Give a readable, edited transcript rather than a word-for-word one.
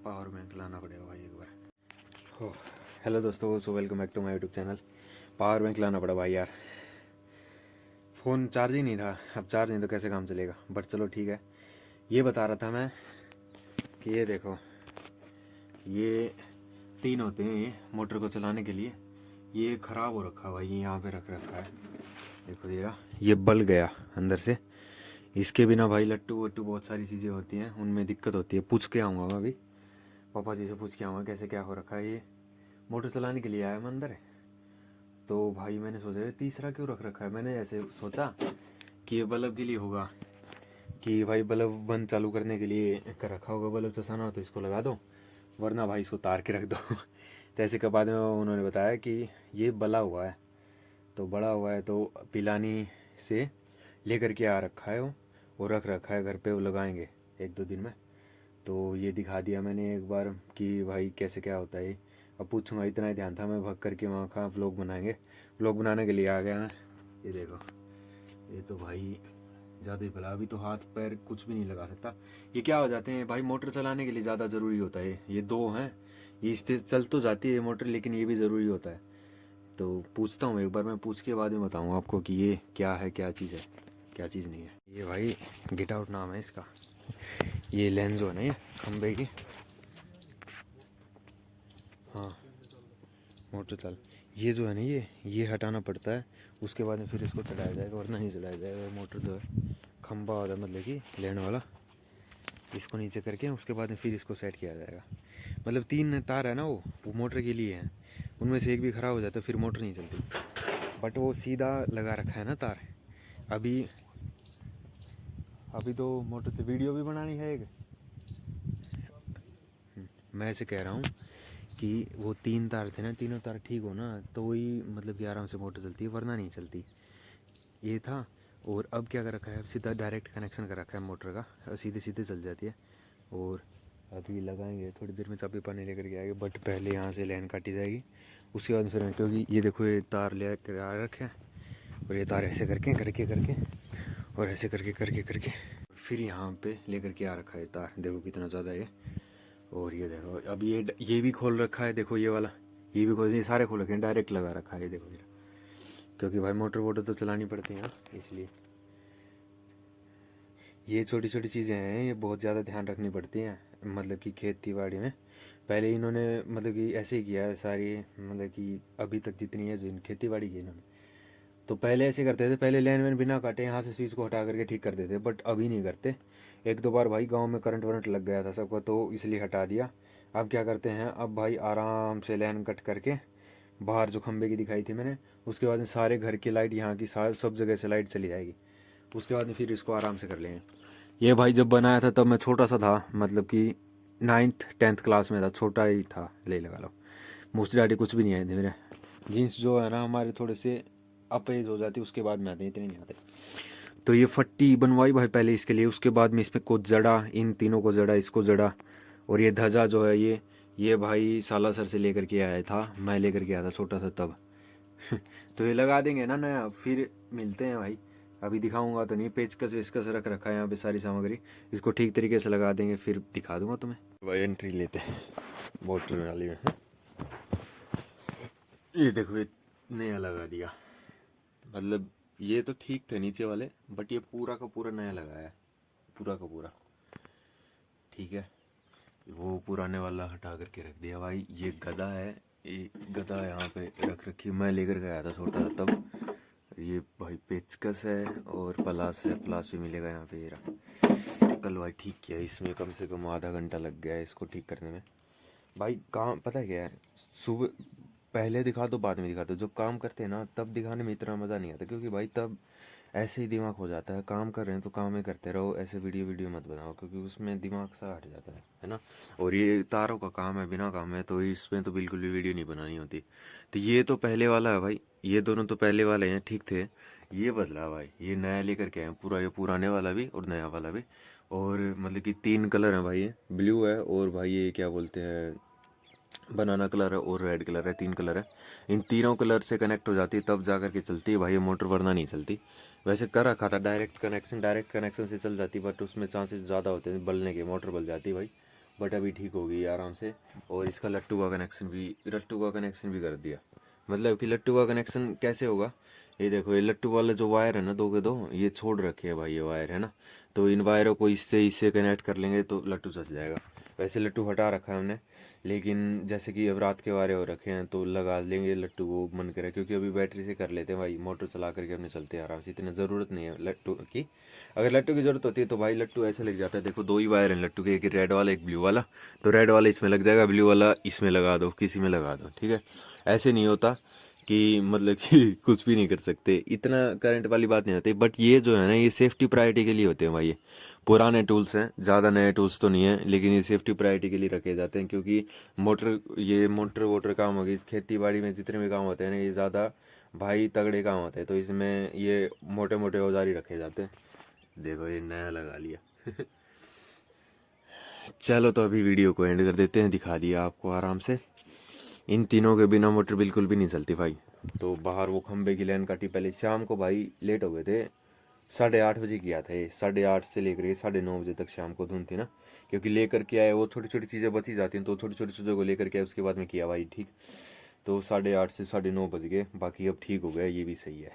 Power bank लाना पड़ेगा भाई एक बार। हो हेलो दोस्तों, so welcome back to my YouTube channel. Power bank लाना पड़ा भाई यार, फ़ोन चार्ज ही नहीं था। अब चार्ज नहीं तो कैसे काम चलेगा, बट चलो ठीक है। ये बता रहा था मैं कि ये देखो, ये 3 होते हैं ये मोटर को चलाने के लिए। ये ख़राब हो रखा भाई, ये यहाँ पे रख रखा है, देखो जरा, ये बल गया अंदर से। इसके बिना भाई लट्टू वट्टू बहुत सारी चीज़ें होती हैं, उनमें दिक्कत होती है। पूछ के आऊँगा मैं अभी, पापा जी से पूछ के आऊँगा कैसे क्या हो रखा है। ये मोटर चलाने के लिए आया मैं अंदर, तो भाई मैंने सोचा ये तीसरा क्यों रख रखा है। मैंने ऐसे सोचा कि ये बल्ब के लिए होगा, कि भाई बल्ब बंद चालू करने के लिए कर रखा होगा, बल्ब चसाना हो तो इसको लगा दो, वरना भाई इसको तार के रख दो। तो ऐसे के बाद में उन्होंने बताया कि ये बला हुआ है, तो बड़ा हुआ है, तो पिलानी से लेकर के आ रखा है वो रख रखा है घर पे, वो लगाएंगे 1-2 दिन में। तो ये दिखा दिया मैंने एक बार कि भाई कैसे क्या होता है ये। अब पूछूंगा, इतना ही ध्यान था। मैं भाग करके वहाँ का व्लॉग बनाएंगे, व्लॉग बनाने के लिए आ गया मैं। ये देखो, ये तो भाई ज़्यादा ही भला, अभी तो हाथ पैर कुछ भी नहीं लगा सकता। ये क्या हो जाते हैं भाई, मोटर चलाने के लिए ज़्यादा ज़रूरी होता है। ये 2 हैं, ये इससे चल तो जाती है मोटर, लेकिन ये भी ज़रूरी होता है। तो पूछता हूँ एक बार, मैं पूछ के बाद में बताऊँगा आपको कि ये क्या है, क्या चीज़ है, क्या चीज़ नहीं है। ये भाई गेट आउट नाम है इसका। ये लेंस है ना, ये खंबे की, हाँ मोटर चाल, ये जो है ना, ये हटाना पड़ता है। उसके बाद में फिर इसको चलाया जाएगा, वरना नहीं चलाया जाएगा। मोटर जो है खंबा होता है, मतलब कि लैंड वाला, इसको नीचे करके उसके बाद में फिर इसको सेट किया जाएगा। मतलब 3 तार है ना, वो मोटर के लिए हैं। उनमें से एक भी ख़राब हो जाता है फिर मोटर नहीं चलती। बट वो सीधा लगा रखा है ना तार। अभी अभी तो मोटर से वीडियो भी बनानी है एक। मैं ऐसे कह रहा हूँ कि वो 3 तार थे ना, तीनों तार ठीक हो ना, तो वही मतलब कि आराम से मोटर चलती है, वरना नहीं चलती। ये था। और अब क्या कर रखा है, अब सीधा डायरेक्ट कनेक्शन कर रखा है मोटर का, सीधे सीधे चल जाती है। और अभी लगाएंगे थोड़ी देर में, चाबी पानी लेकर के आएंगे, बट पहले यहाँ से लाइन काटी जाएगी। उसके बाद फिर, क्योंकि ये देखो ये तार ले कर आ रखे हैं, और ये तार ऐसे करके करके करके और ऐसे करके करके करके फिर यहाँ पे लेकर के आ रखा है तार। देखो कितना ज़्यादा है। और ये देखो अब ये भी खोल रखा है, देखो ये वाला, ये भी खोल, ये सारे खोल रखे हैं, डायरेक्ट लगा रखा है। ये देखो जरा, क्योंकि भाई मोटर वोटर तो चलानी पड़ती है ना, इसलिए ये छोटी छोटी चीज़ें हैं, ये बहुत ज़्यादा ध्यान रखनी पड़ती हैं। मतलब कि खेती बाड़ी में पहले इन्होंने मतलब कि ऐसे ही किया है सारी, मतलब कि अभी तक जितनी है जो इन खेती बाड़ी की इन्होंने, तो पहले ऐसे करते थे, पहले लाइन वैन बिना काटे यहाँ से स्विच को हटा करके ठीक कर देते, बट अभी नहीं करते। 1-2 बार भाई गांव में करंट वरंट लग गया था सबको, तो इसलिए हटा दिया। अब क्या करते हैं, अब भाई आराम से लाइन कट करके बाहर जो खंबे की दिखाई थी मैंने, उसके बाद में सारे घर की लाइट, यहाँ की सारी सब जगह से लाइट चली जाएगी। उसके बाद में फिर इसको आराम से कर लेंगे। ये भाई जब बनाया था तब मैं छोटा सा था, मतलब कि 9th-10th क्लास में था, छोटा ही था, ले लगा लो। मोस्टली डाडी कुछ भी नहीं आए थे मेरे। जीन्स जो है ना हमारे थोड़े से अप एज हो जाती, उसके बाद में आते हैं, इतने नहीं आते। तो ये फट्टी बनवाई भाई पहले इसके लिए, उसके बाद में इसमें को जड़ा, इन तीनों को जड़ा, इसको जड़ा। और ये ध्वजा जो है, ये भाई सालासर से लेकर के आया था, मैं लेकर के आया था छोटा सा तब। तो ये लगा देंगे ना नया, फिर मिलते हैं भाई। अभी दिखाऊंगा तो नहीं, पेचकस वेचकस रख रखा है यहाँ पे सारी सामग्री, इसको ठीक तरीके से लगा देंगे, फिर दिखा दूंगा तुम्हें। भाई एंट्री लेते हैं मोटर वाली में। ये देखो, ये नया लगा दिया, मतलब ये तो ठीक थे नीचे वाले, बट ये पूरा का पूरा नया लगाया है, पूरा का पूरा। ठीक है, वो पुराने वाला हटा करके रख दिया भाई। ये गदा है, ये गदा यहाँ पे रख रखी, मैं लेकर गया था छोटा था तब। ये भाई पेचकस है और प्लास है, प्लास भी मिलेगा यहाँ पे। ये रहा, कल भाई ठीक किया, इसमें कम से कम आधा घंटा लग गया है इसको ठीक करने में। भाई काम पता है क्या है, सुबह पहले दिखा दो बाद में दिखा दो, जब काम करते हैं ना तब दिखाने में इतना मज़ा नहीं आता, क्योंकि भाई तब ऐसे ही दिमाग हो जाता है, काम कर रहे हैं तो काम ही करते रहो, ऐसे वीडियो वीडियो मत बनाओ, क्योंकि उसमें दिमाग सा हट जाता है ना। और ये तारों का काम है, बिना काम है, तो इसमें तो बिल्कुल भी वीडियो नहीं बनानी होती। तो ये तो पहले वाला है भाई, ये दोनों तो पहले वाले हैं, ठीक थे। ये बदला भाई, ये नया लेकर के आए पूरा, ये पुराने वाला भी और नया वाला भी। और मतलब कि 3 कलर हैं भाई, ये ब्लू है, और भाई ये क्या बोलते हैं, बनाना कलर है, और रेड कलर है, 3 कलर है। इन तीनों कलर से कनेक्ट हो जाती है तब जा कर के चलती है भाई ये मोटर, वरना नहीं चलती। वैसे कर रखा था डायरेक्ट कनेक्शन से चल जाती, बट उसमें चांसेस ज़्यादा होते हैं बलने के, मोटर बल जाती है भाई, बट अभी ठीक हो गई आराम से। और इसका लट्टू का कनेक्शन भी कर दिया। मतलब कि लट्टू का कनेक्शन कैसे होगा, ये देखो, ये लट्टू वाले जो वायर है ना, दो के दो ये छोड़ रखे हैं भाई, ये वायर है ना, तो इन वायरों को इससे इससे कनेक्ट कर लेंगे तो लट्टू चल जाएगा। वैसे लट्टू हटा रखा है हमने, लेकिन जैसे कि अब रात के वारे हो रखे हैं तो लगा लेंगे लट्टू को मन करे, क्योंकि अभी बैटरी से कर लेते हैं भाई, मोटर चला करके अपने चलते हैं आराम से, इतना ज़रूरत नहीं है लट्टू की। अगर लट्टू की ज़रूरत होती है तो भाई लट्टू ऐसे लग जाता है, देखो दो ही वायर हैं लट्टू के, एक रेड वाला एक ब्लू वाला, तो रेड वाला इसमें लग जाएगा, ब्लू वाला इसमें लगा दो, किसी में लगा दो, ठीक है। ऐसे नहीं होता कि मतलब कि कुछ भी नहीं कर सकते, इतना करंट वाली बात नहीं होती। बट ये जो है ना, ये सेफ्टी प्रायोरिटी के लिए होते हैं भाई, ये पुराने टूल्स हैं, ज़्यादा नए टूल्स तो नहीं है, लेकिन ये सेफ्टी प्रायोरिटी के लिए रखे जाते हैं, क्योंकि मोटर वोटर काम होगी, खेती बाड़ी में जितने भी काम होते हैं ना, ये ज़्यादा भाई तगड़े काम होते हैं, तो इसमें ये मोटे मोटे औजार ही रखे जाते हैं। देखो ये नया लगा लिया। चलो तो अभी वीडियो को एंड कर देते हैं, दिखा दिया आपको आराम से। इन तीनों के बिना मोटर बिल्कुल भी नहीं चलती भाई। तो बाहर वो खंबे की लाइन काटी, पहले शाम को भाई लेट हो गए थे, 8:30 बजे किया था ये, 8:30 से लेकर के 9:30 बजे तक शाम को धुन थी ना, क्योंकि लेकर के आए, वो छोटी छोटी चीज़ें बची जाती हैं, तो छोटी छोटी चीज़ों को लेकर के आए, उसके बाद में किया भाई, ठीक। तो 8:30 से 9:30 बज गए, बाकी अब ठीक हो गया, ये भी सही है।